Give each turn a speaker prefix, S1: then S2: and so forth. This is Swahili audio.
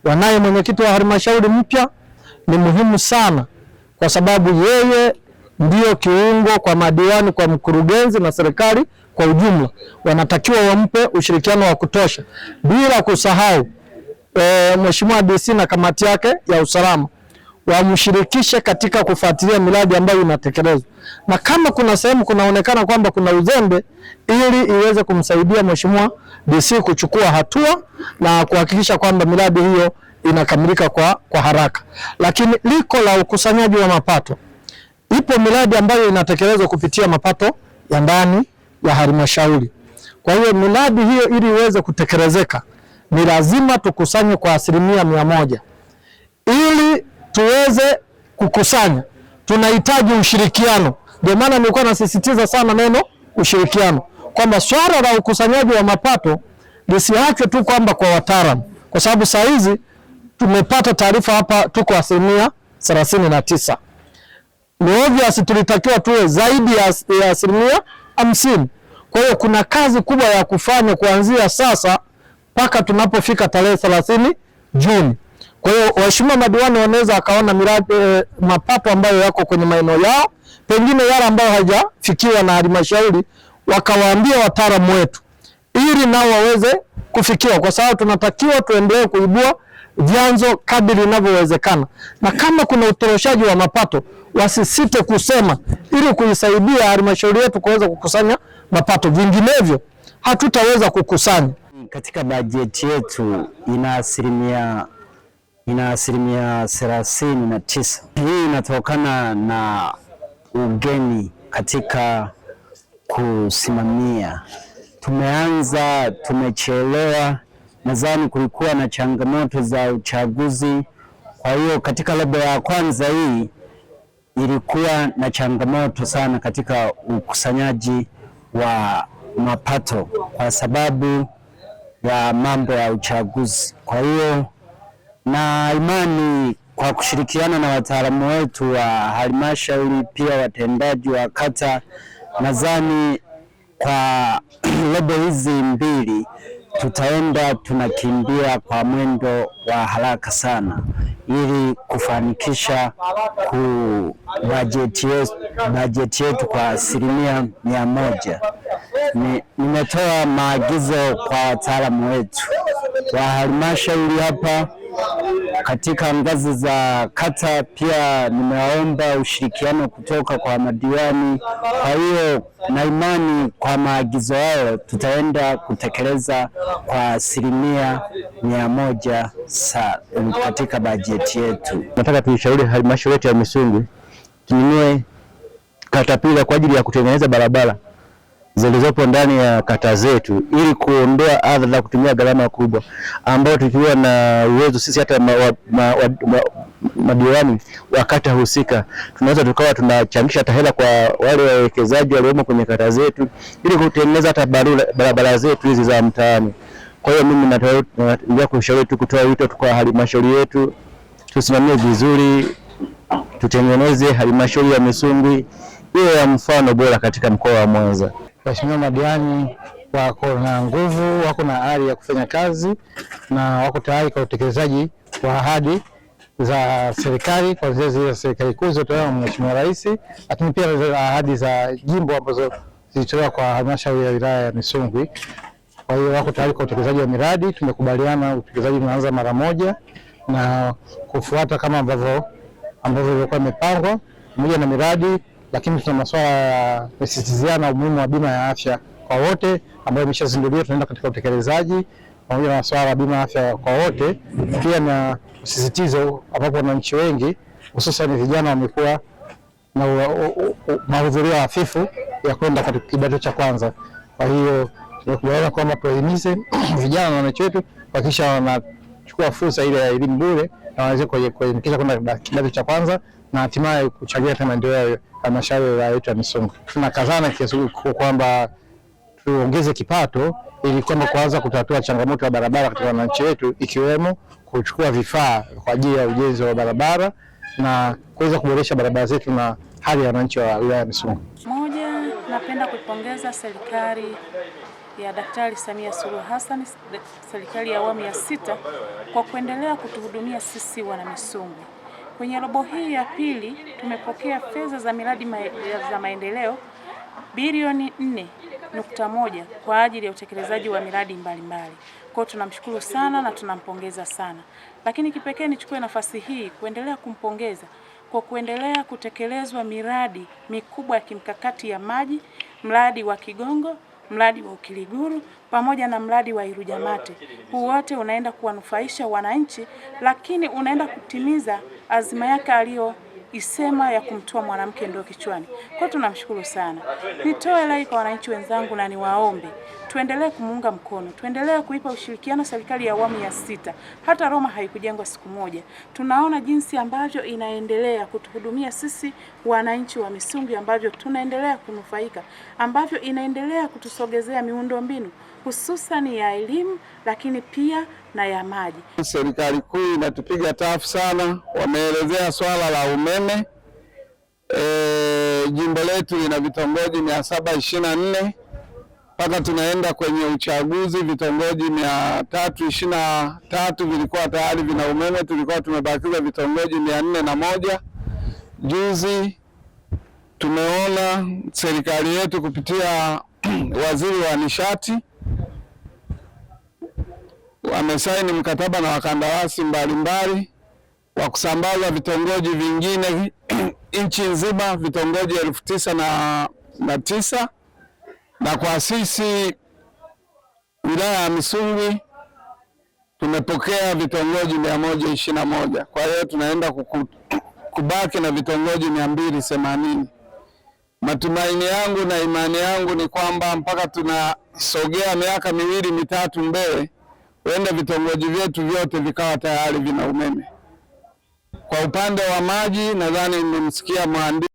S1: wanaye mwenyekiti wa halmashauri mpya ni muhimu sana, kwa sababu yeye ndio kiungo kwa madiwani, kwa mkurugenzi na serikali kwa ujumla. Wanatakiwa wampe ushirikiano wa kutosha, bila kusahau Mheshimiwa DC na kamati yake ya usalama wamshirikishe katika kufuatilia miradi ambayo inatekelezwa, na kama kuna sehemu kunaonekana kwamba kuna uzembe, ili iweze kumsaidia Mheshimiwa DC kuchukua hatua na kuhakikisha kwamba miradi hiyo inakamilika kwa haraka. Lakini liko la ukusanyaji wa mapato, ipo miradi ambayo inatekelezwa kupitia mapato ya ndani ya halmashauri. Kwa hiyo miradi hiyo ili iweze kutekelezeka ni lazima tukusanye kwa 100%. Ili tuweze kukusanya tunahitaji ushirikiano. Ndio maana nilikuwa nasisitiza sana neno ushirikiano, kwamba swala la ukusanyaji wa mapato lisiachwe tu kwamba kwa wataalamu, kwa sababu saa hizi tumepata taarifa hapa tuko 39%. Ni obvious tulitakiwa tuwe zaidi ya 50%. Kwa hiyo kuna kazi kubwa ya kufanya kuanzia sasa mpaka tunapofika tarehe 30 Juni. Kwa hiyo waheshimiwa madiwani wanaweza akaona miradi mapato ambayo yako kwenye maeneo yao, pengine yale ambayo hajafikiwa na halmashauri, wakawaambia wataalamu wetu ili nao waweze kufikiwa, kwa sababu tunatakiwa tuendelee kuibua vyanzo kadri inavyowezekana, na kama kuna utoroshaji wa mapato wasisite kusema, ili kuisaidia halmashauri yetu kuweza kukusanya mapato, vinginevyo hatutaweza kukusanya.
S2: Katika bajeti yetu ina asilimia 39. Hii inatokana na ugeni katika kusimamia. Tumechelewa, nadhani kulikuwa na changamoto za uchaguzi. Kwa hiyo katika robo ya kwanza hii ilikuwa na changamoto sana katika ukusanyaji wa mapato kwa sababu ya mambo ya uchaguzi. Kwa hiyo na imani kwa kushirikiana na wataalamu wetu wa halmashauri, pia watendaji wa kata, nadhani kwa robo hizi mbili tutaenda tunakimbia kwa mwendo wa haraka sana, ili kufanikisha bajeti yetu kwa 100%. Nimetoa maagizo kwa wataalamu wetu wa halmashauri hapa katika ngazi za kata, pia nimeomba ushirikiano kutoka kwa madiwani. Kwa hiyo na imani kwa maagizo hayo tutaenda kutekeleza kwa 100% katika bajeti yetu.
S3: Nataka tuishauri halmashauri yetu ya Misungwi tununue katapila kwa ajili ya kutengeneza barabara zilizopo ndani ya kata zetu, ili kuondoa adha za kutumia gharama kubwa, ambao tukiwa na uwezo sisi hata madiwani wa kata husika tunaweza tukawa tunachangisha hata hela kwa wale wawekezaji waliomo kwenye kata zetu, ili kutengeneza hata barabara zetu hizi za mtaani. Kwa hiyo mimi nataka kushauri tu, kutoa wito kwa halmashauri yetu, tusimamie vizuri, tutengeneze halmashauri ya Misungwi iwe ya mfano bora katika mkoa wa Mwanza.
S1: Waheshimiwa madiwani wako na nguvu, wako na ari ya kufanya kazi na wako tayari kwa utekelezaji wa ahadi za serikali, kwa zile za serikali kuu zilizotolewa na Mheshimiwa Rais, lakini pia ahadi za jimbo ambazo zilitolewa kwa halmashauri ya wilaya ya Misungwi. Kwa hiyo wako tayari kwa utekelezaji wa miradi. Tumekubaliana utekelezaji unaanza mara moja na kufuata kama ambavyo ilikuwa imepangwa pamoja na miradi, lakini tuna masuala ya kusisitiziana umuhimu wa bima ya afya kwa wote ambayo imeshazinduliwa, tunaenda katika utekelezaji pamoja na masuala ya bima ya afya kwa wote, pia na usisitizo ambapo wananchi wengi hususan vijana wamekuwa na mahudhurio hafifu ya kwenda katika kidato cha kwanza. Kwa hiyo tunakubaliana kwamba tuwahimize vijana na wananchi wetu kuhakikisha wanachukua fursa ile ya elimu bure na waweze kujiandikisha kwenda kidato cha kwanza na hatimaye kuchangia katika maendeleo ya halmashauri yetu ya Misungwi. Tunakazana kiasi kwamba tuongeze kipato ili kwamba kuanza kutatua changamoto ya barabara katika wananchi wetu, ikiwemo kuchukua vifaa kwa ajili ya ujenzi wa barabara na kuweza kuboresha barabara zetu na hali ya wananchi wa wilaya ya Misungwi.
S4: Moja, napenda kuipongeza serikali ya Daktari Samia Suluhu Hassan, serikali ya awamu ya 6 kwa kuendelea kutuhudumia sisi Wanamisungwi. Kwenye robo hii ya pili tumepokea fedha za miradi za maendeleo bilioni 4.1 kwa ajili ya utekelezaji wa miradi mbalimbali. Kwa hiyo tunamshukuru sana na tunampongeza sana. Lakini kipekee nichukue nafasi hii kuendelea kumpongeza kwa kuendelea kutekelezwa miradi mikubwa ya kimkakati ya maji, mradi wa Kigongo, mradi wa Ukiliguru pamoja na mradi wa Irujamate. Huu wote unaenda kuwanufaisha wananchi, lakini unaenda kutimiza azima yake aliyoisema ya kumtoa mwanamke ndoo kichwani. Kwa tunamshukuru sana. Nitoe rai kwa wananchi wenzangu na niwaombe tuendelee kumuunga mkono, tuendelee kuipa ushirikiano serikali ya awamu ya 6. Hata Roma haikujengwa siku moja. Tunaona jinsi ambavyo inaendelea kutuhudumia sisi wananchi wa Misungwi, ambavyo tunaendelea kunufaika, ambavyo inaendelea kutusogezea miundombinu hususan ya elimu, lakini pia na ya maji.
S5: Serikali kuu inatupiga tafu sana, wameelezea swala la umeme. Jimbo letu lina vitongoji 724 mpaka tunaenda kwenye uchaguzi, vitongoji 323 vilikuwa tayari vina umeme, tulikuwa tumebakiza vitongoji 401. Juzi tumeona serikali yetu kupitia waziri wa nishati wamesaini mkataba na wakandarasi mbalimbali wa kusambaza vitongoji vingine nchi nzima, vitongoji 9,009, na kwa sisi wilaya ya Misungwi tumepokea vitongoji 121. Kwa hiyo tunaenda kubaki na vitongoji 280. Matumaini yangu na imani yangu ni kwamba mpaka tunasogea miaka 2-3 mbele, huenda vitongoji vyetu vyote vikawa tayari vina umeme. Kwa upande wa maji, nadhani mmemsikia mhandisi